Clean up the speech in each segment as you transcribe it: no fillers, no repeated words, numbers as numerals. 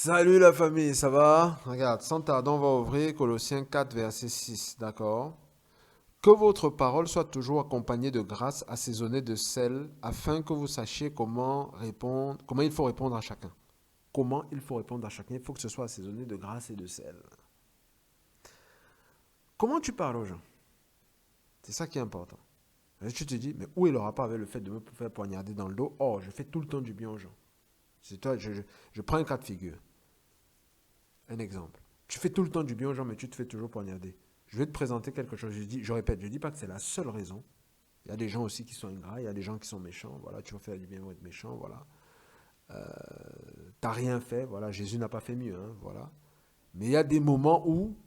Salut la famille, ça va? Regarde, sans tarder, on va ouvrir Colossiens 4, verset 6, d'accord? Que votre parole soit toujours accompagnée de grâce assaisonnée de sel, afin que vous sachiez comment il faut répondre à chacun. Comment il faut répondre à chacun? Il faut que ce soit assaisonné de grâce et de sel. Comment tu parles aux gens? C'est ça qui est important. Et tu te dis, mais où est le rapport avec le fait de me faire poignarder dans le dos? Oh, je fais tout le temps du bien aux gens. C'est toi, je prends un cas de figure. Un exemple. Tu fais tout le temps du bien aux gens, mais tu te fais toujours poignarder. Je vais te présenter quelque chose. Je répète, je ne dis pas que c'est la seule raison. Il y a des gens aussi qui sont ingrats, il y a des gens qui sont méchants. Voilà, tu vas faire du bien ou être méchant. Voilà. T'as rien fait. Voilà, Jésus n'a pas fait mieux. Hein, voilà. Mais il y a des moments où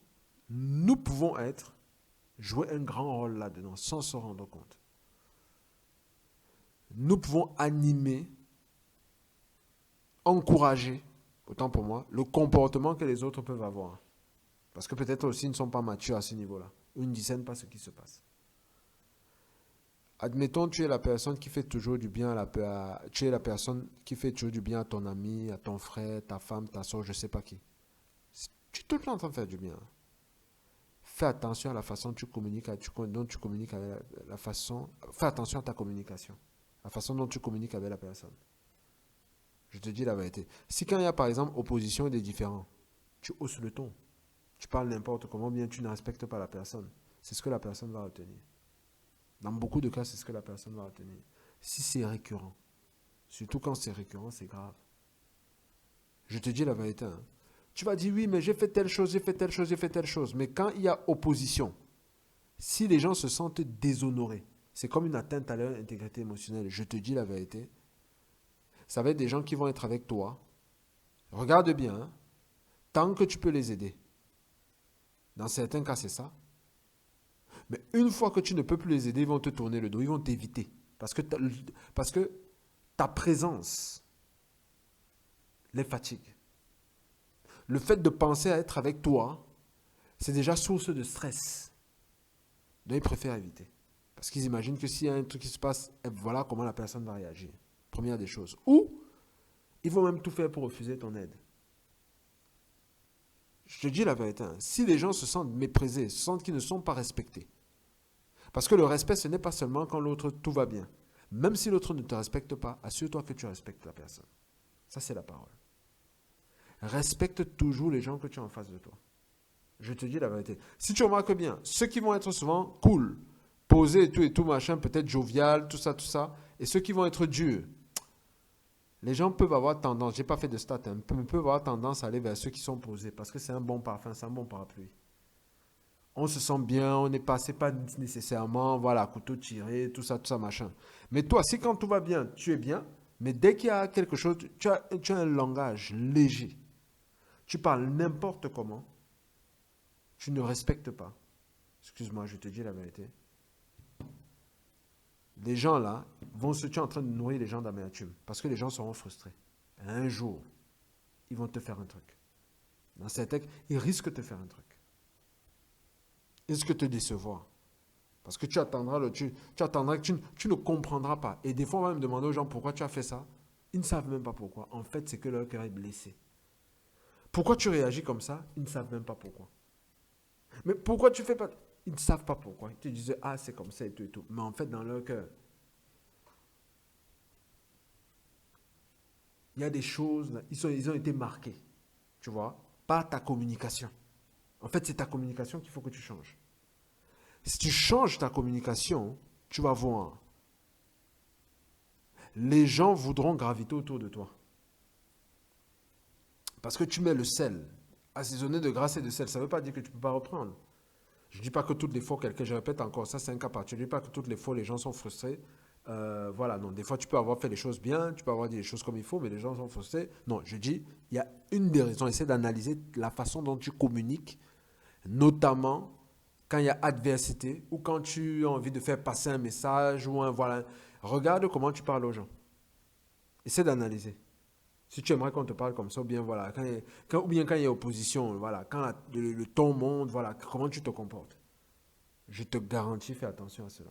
nous pouvons jouer un grand rôle là-dedans, sans se rendre compte. Nous pouvons animer, encourager, autant pour moi, le comportement que les autres peuvent avoir. Parce que peut-être aussi ils ne sont pas matures à ce niveau-là. Ils ne discernent pas ce qui se passe. Admettons, tu es la personne qui fait toujours du bien tu es la personne qui fait toujours du bien à ton ami, à ton frère, ta femme, ta soeur, je ne sais pas qui. Tu es tout le temps en train de faire du bien. Fais attention à la façon dont tu communiques avec la façon. Fais attention à ta communication. La façon dont tu communiques avec la personne. Je te dis la vérité. Si quand il y a par exemple opposition et des différends, tu hausses le ton. Tu parles n'importe comment, bien tu ne respectes pas la personne. C'est ce que la personne va retenir. Dans beaucoup de cas, c'est ce que la personne va retenir. Si c'est récurrent, surtout quand c'est récurrent, c'est grave. Je te dis la vérité. Hein. Tu vas dire oui, mais j'ai fait telle chose, j'ai fait telle chose, j'ai fait telle chose. Mais quand il y a opposition, si les gens se sentent déshonorés, c'est comme une atteinte à leur intégrité émotionnelle. Je te dis la vérité. Ça va être des gens qui vont être avec toi. Regarde bien, hein, tant que tu peux les aider. Dans certains cas, c'est ça. Mais une fois que tu ne peux plus les aider, ils vont te tourner le dos, ils vont t'éviter. Parce que ta présence les fatigue. Le fait de penser à être avec toi, c'est déjà source de stress. Donc ils préfèrent éviter. Parce qu'ils imaginent que s'il y a un truc qui se passe, voilà comment la personne va réagir. Première des choses. Ou ils vont même tout faire pour refuser ton aide. Je te dis la vérité. Hein, si les gens se sentent méprisés, se sentent qu'ils ne sont pas respectés. Parce que le respect, ce n'est pas seulement quand l'autre tout va bien. Même si l'autre ne te respecte pas, assure-toi que tu respectes la personne. Ça, c'est la parole. Respecte toujours les gens que tu as en face de toi. Je te dis la vérité. Si tu remarques bien, ceux qui vont être souvent cool, posés et tout machin, peut-être jovial, tout ça, et ceux qui vont être durs, les gens peuvent avoir tendance, j'ai pas fait de stats, hein, peuvent avoir tendance à aller vers ceux qui sont posés, parce que c'est un bon parfum, c'est un bon parapluie. On se sent bien, on n'est pas, c'est pas nécessairement, voilà, couteau tiré, tout ça, machin. Mais toi, si quand tout va bien, tu es bien, mais dès qu'il y a quelque chose, tu as un langage léger, tu parles n'importe comment, tu ne respectes pas. Excuse-moi, je te dis la vérité. Les gens là, tu es en train de nourrir les gens d'amertume. Parce que les gens seront frustrés. Et un jour, ils vont te faire un truc. Dans certains cas, ils risquent de te faire un truc. Ils risquent de te décevoir. Parce que tu attendras que tu ne comprendras pas. Et des fois, on va me demander aux gens pourquoi tu as fait ça. Ils ne savent même pas pourquoi. En fait, c'est que leur cœur est blessé. Pourquoi tu réagis comme ça? Ils ne savent même pas pourquoi. Mais pourquoi tu fais pas? Ils ne savent pas pourquoi. Ils te disent, ah, c'est comme ça et tout et tout. Mais en fait, dans leur cœur, il y a des choses, ils ont été marqués, tu vois, par ta communication. En fait, c'est ta communication qu'il faut que tu changes. Si tu changes ta communication, tu vas voir, les gens voudront graviter autour de toi. Parce que tu mets le sel, assaisonné de grâce et de sel. Ça ne veut pas dire que tu ne peux pas reprendre. Je ne dis pas que toutes les fois, je répète encore, ça c'est un cas particulier. Je ne dis pas que toutes les fois les gens sont frustrés. Voilà, non. Des fois, tu peux avoir fait les choses bien, tu peux avoir dit les choses comme il faut, mais les gens sont frustrés. Non, je dis, il y a une des raisons. Essaie d'analyser la façon dont tu communiques, notamment quand il y a adversité ou quand tu as envie de faire passer un message ou un voilà. Regarde comment tu parles aux gens. Essaie d'analyser. Si tu aimerais qu'on te parle comme ça, ou bien voilà, ou bien quand il y a opposition, voilà, quand le ton monte, voilà, comment tu te comportes. Je te garantis, fais attention à cela.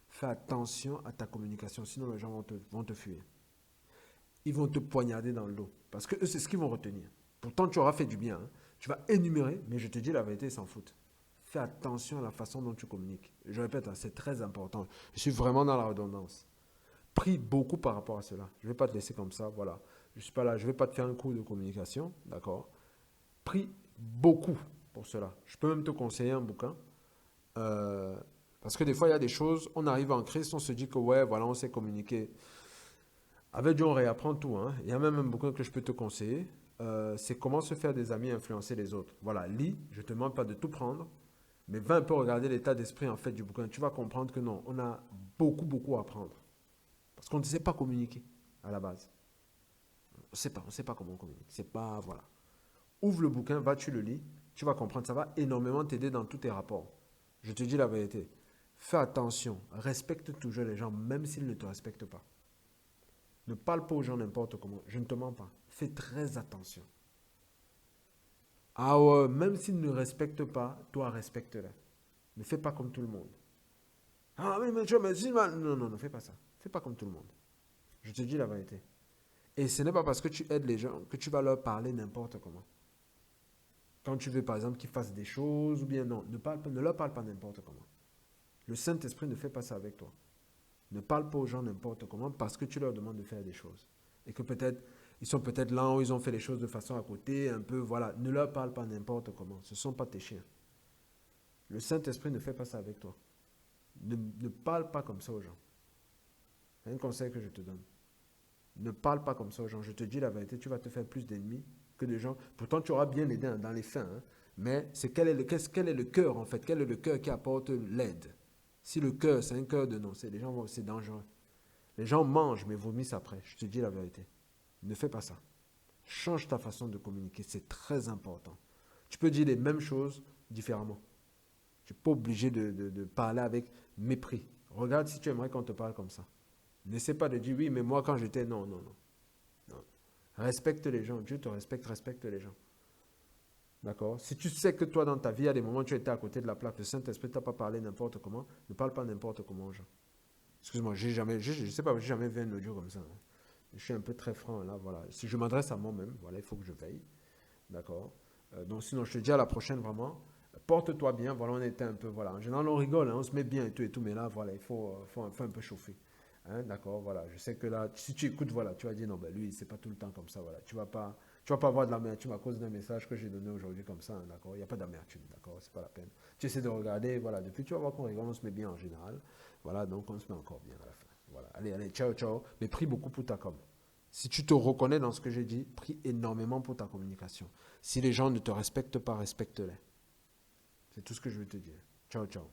Fais attention à ta communication, sinon les gens vont te fuir. Ils vont te poignarder dans le dos. Parce que eux, c'est ce qu'ils vont retenir. Pourtant, tu auras fait du bien, hein. Tu vas énumérer, mais je te dis la vérité, ils s'en foutent. Fais attention à la façon dont tu communiques. Je répète, hein, c'est très important. Je suis vraiment dans la redondance. Prie beaucoup par rapport à cela. Je ne vais pas te laisser comme ça, voilà. Je ne suis pas là, je ne vais pas te faire un cours de communication, d'accord? Prie beaucoup pour cela. Je peux même te conseiller un bouquin. euh, Parce que des fois, il y a des choses, on arrive en Christ, on se dit que ouais, voilà, on sait communiquer. Avec Dieu, on réapprend tout, hein. Il y a même un bouquin que je peux te conseiller. C'est comment se faire des amis et influencer les autres. Voilà, lis, je ne te demande pas de tout prendre, mais va un peu regarder l'état d'esprit en fait du bouquin. Tu vas comprendre que non, on a beaucoup, beaucoup à apprendre. Parce qu'on ne sait pas communiquer à la base. On sait pas comment on communique. C'est pas, voilà. Ouvre le bouquin, va, tu le lis, tu vas comprendre. Ça va énormément t'aider dans tous tes rapports. Je te dis la vérité. Fais attention, respecte toujours les gens, même s'ils ne te respectent pas. Ne parle pas aux gens n'importe comment. Je ne te mens pas. Fais très attention. Ah ouais, même s'ils ne respectent pas, toi respecte-les. Ne fais pas comme tout le monde. Ah oui, mais tu vois, mais si, non, non, ne fais pas ça. Fais pas comme tout le monde. Je te dis la vérité. Et ce n'est pas parce que tu aides les gens que tu vas leur parler n'importe comment. Quand tu veux, par exemple, qu'ils fassent des choses, ou bien non, ne leur parle pas n'importe comment. Le Saint-Esprit ne fait pas ça avec toi. Ne parle pas aux gens n'importe comment parce que tu leur demandes de faire des choses. Et que peut-être, ils sont peut-être là où ils ont fait les choses de façon à côté, un peu, voilà. Ne leur parle pas n'importe comment. Ce ne sont pas tes chiens. Le Saint-Esprit ne fait pas ça avec toi. Ne parle pas comme ça aux gens. C'est un conseil que je te donne. Ne parle pas comme ça aux gens. Je te dis la vérité, tu vas te faire plus d'ennemis que de gens. Pourtant, tu auras bien aidé dans les fins, hein. Mais c'est quel est le cœur, en fait? Quel est le cœur qui apporte l'aide? Si le cœur, c'est un cœur de non, c'est les gens, c'est dangereux. Les gens mangent, mais vomissent après. Je te dis la vérité. Ne fais pas ça. Change ta façon de communiquer. C'est très important. Tu peux dire les mêmes choses différemment. Tu n'es pas obligé de parler avec mépris. Regarde si tu aimerais qu'on te parle comme ça. N'essaie pas de dire oui, mais moi quand j'étais. Non, non, non, non. Respecte les gens. Dieu te respecte, respecte les gens. D'accord? Si tu sais que toi, dans ta vie, à des moments, tu étais à côté de la plaque, le Saint-Esprit ne t'a pas parlé n'importe comment, ne parle pas n'importe comment aux gens. Excuse-moi, je sais pas, j'ai jamais vu un audio comme ça, hein. Je suis un peu très franc là, voilà. Si je m'adresse à moi-même, voilà, il faut que je veille. D'accord? Donc sinon, je te dis à la prochaine vraiment. Porte-toi bien, voilà, on était un peu, voilà. En général, on rigole, hein, on se met bien et tout, mais là, voilà, faut un peu chauffer. Hein, d'accord, voilà. Je sais que là, si tu écoutes, voilà, tu vas dire, non, ben lui, c'est pas tout le temps comme ça, voilà. Tu vas pas avoir de l'amertume à cause d'un message que j'ai donné aujourd'hui comme ça, hein, d'accord? Il n'y a pas d'amertume, d'accord? C'est pas la peine. Tu essaies de regarder, voilà. Depuis, tu vas voir qu'on rigole, on se met bien en général. Voilà, donc on se met encore bien à la fin. Voilà, allez, allez, ciao, ciao. Mais prie beaucoup pour ta com. Si tu te reconnais dans ce que j'ai dit, prie énormément pour ta communication. Si les gens ne te respectent pas, respecte-les. C'est tout ce que je veux te dire. Ciao, ciao.